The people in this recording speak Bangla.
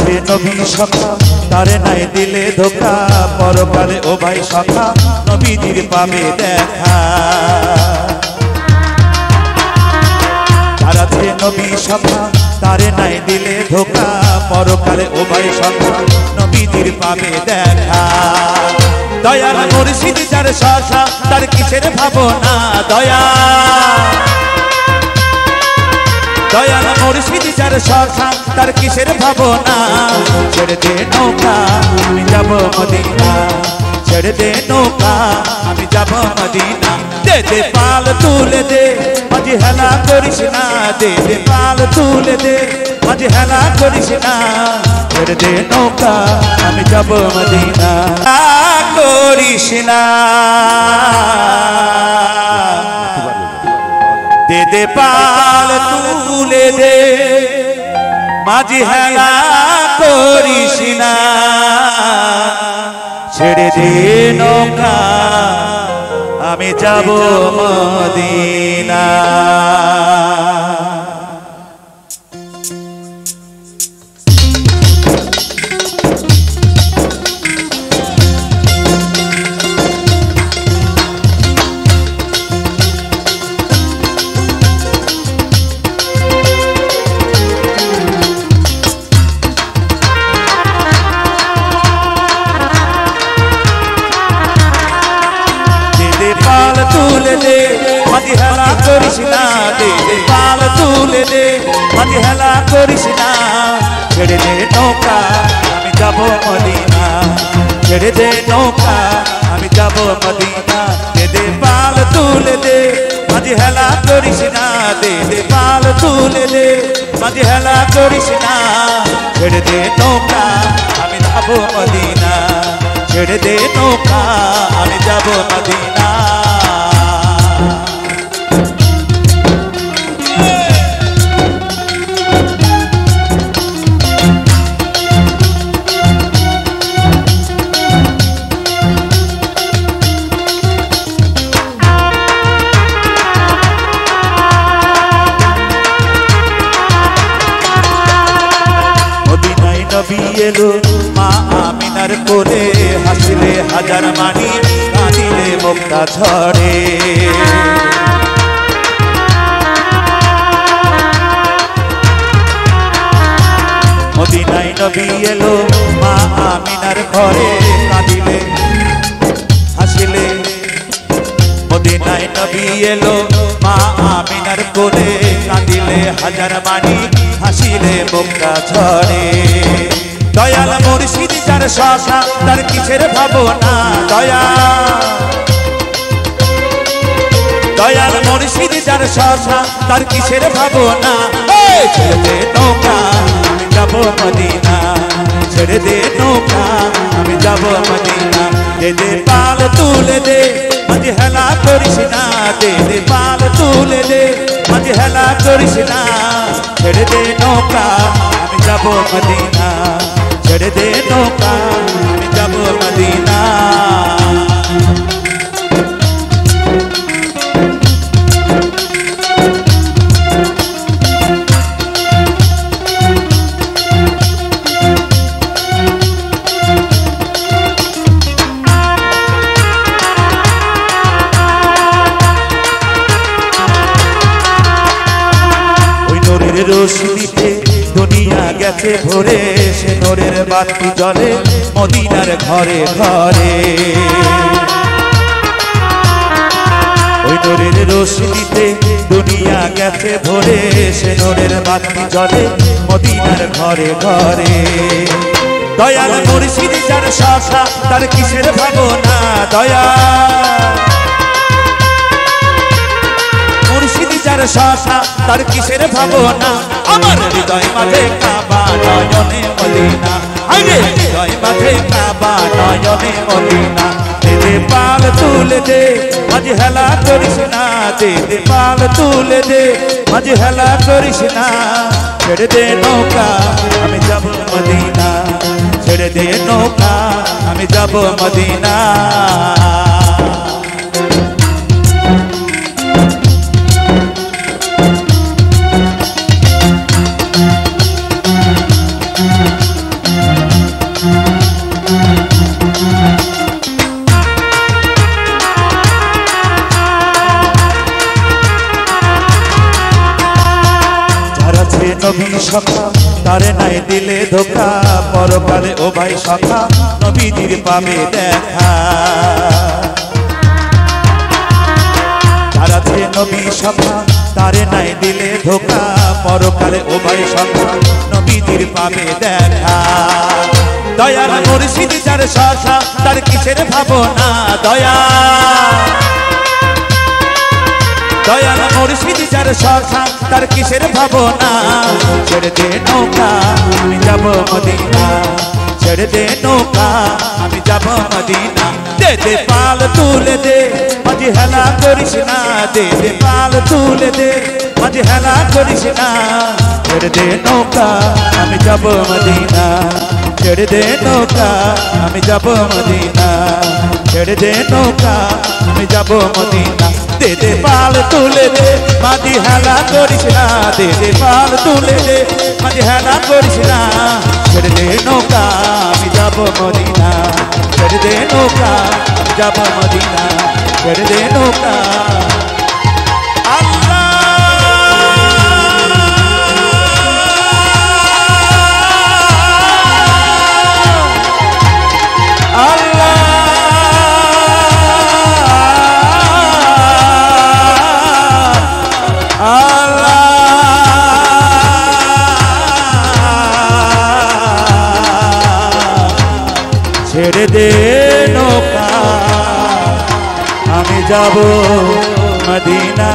আছে নবী সখা তারে নাই দিলে ধোকা পরকালে ও ভাই সখা নবীজির পাবে দেখা তার আছে নবী সখা তারে নাই দিলে ধোকা পরকালে ও ভাই সখা নবীজির পাবে দেখা দয়াল মুর্শিদ যার সখা তার কিসের ভাবনা দয়াল মুর্শিদ যার সখা তার কিসের ভাবনা ছেড়ে দে নৌকা আমি যাব মদিনা ছেড়ে দে নৌকা আমি যাব মদিনা দে দে পাল তুলে দে মাঝে হেলা করিস না দে দে পাল তুলে দে মাঝে হেলা করিস না ছেড়ে দে নৌকা আমি যাব মদিনা করিস না দে দে পাল তুলে দে মাঝি হেলা করিস না ছেড়ে দে নৌকা আমি যাব মদিনা মাঝি হেলা করিস না দে দে পাল তুলে দে মাঝি হেলা করিস না ছেড়ে দে নৌকা আমি যাব মদিনা ছেড়ে দে নৌকা আমি যাব মদিনা দে দে পাল তুলে দে মাঝি হেলা করিস না দে দে পাল তুলে দে মাঝি হেলা করিস না ছেড়ে দে নৌকা আমি যাব মদিনা ছেড়ে দে নৌকা আমি যাব মদিনা নবী এলো মা আমিনার কোলে হাসিলে হাজার মানি কাঁদিলে মুক্তা ঝরে মদিনায় নবী এলো মা আমিনার ঘরে কাঁদিলে হাসিলে মদিনায় নবী এলো মা আমিনার কোলে কাঁদিলে হাজার মানি হাসিলে মুক্তা ঝরে দয়াল মুর্শিদ যার সখা তার কিসের ভাবনা দয়াল মুর্শিদ যার সখা তার কিসের ভাবনা ছেড়ে দে নৌকা আমি যাব মদিনা ছেড়ে দে নৌকা আমি যাব মদিনা দে দে পাল তুলে দে মাঝে হেলা করিস না দে দে পাল তুলে দে মাঝে হেলা করিস না ছেড়ে দে নৌকা আমি যাব মদিনা ছেড়ে দে নৌকা আমি যাব মদিনা রোশনীতে দুনিয়া গেছে ভরে সে নূরের বাতি জ্বলে মদিনার ঘরে ঘরে ওই নূরের রোশনীতে দুনিয়া গেছে ভরে সে নূরের বাতি জ্বলে মদিনার ঘরে ঘরে দয়াল মুর্শিদ যার সখা তার কিসের ভাবনা মুর্শিদ যার সখা তার কিসের ভাবনা আমার হৃদয় মাঝে কাবা নয়নে মদিনা আরে হৃদয় মাঝে কাবা নয়নে মদিনা দে দে পাল তুলে দে মাঝে হেলা করিস না দে দে পাল তুলে দে মাঝে হেলা করিস না ছেড়ে দে নৌকা আমি যাব মদিনা ছেড়ে দে নৌকা আমি যাব মদিনা সখা তারে নাই দিলে ধোকা পরকালে ও ভাই সখা নবীজির পাবে দেখা যার আছে নবী সখা তারে নাই দিলে ধোকা পরকালে ও ভাই সখা নবীজির পাবে দেখা দয়াল মুর্শিদ যার সখা তার কিসের ভাবনা দয়াল মুর্শিদ যার সখা তার কিসের ভাবনা ছেড়ে দে নৌকা আমি যাব মদিনা ছেড়ে দে নৌকা আমি যাব মদিনা দে দে পাল তুলে দে মাঝি হেলা করিস না দে দে পাল তুলে দে মাঝি হেলা করিস না ছেড়ে দে নৌকা আমি যাব মদিনা ছেড়ে দে নৌকা আমি যাব মদিনা ছেড়ে দে নৌকা আমি যাব মদিনা দে দে পাল তুলে দে মাঝি হেলা করিস না দে দে পাল তুলে দে মাঝি হেলা করিস না ছেড়ে দে নৌকা আমি যাব মদিনা ছেড়ে দে নৌকা আমি যাব মদিনা ছেড়ে দে নৌকা ছেড়ে দে নৌকা আমি যাব মদিনা।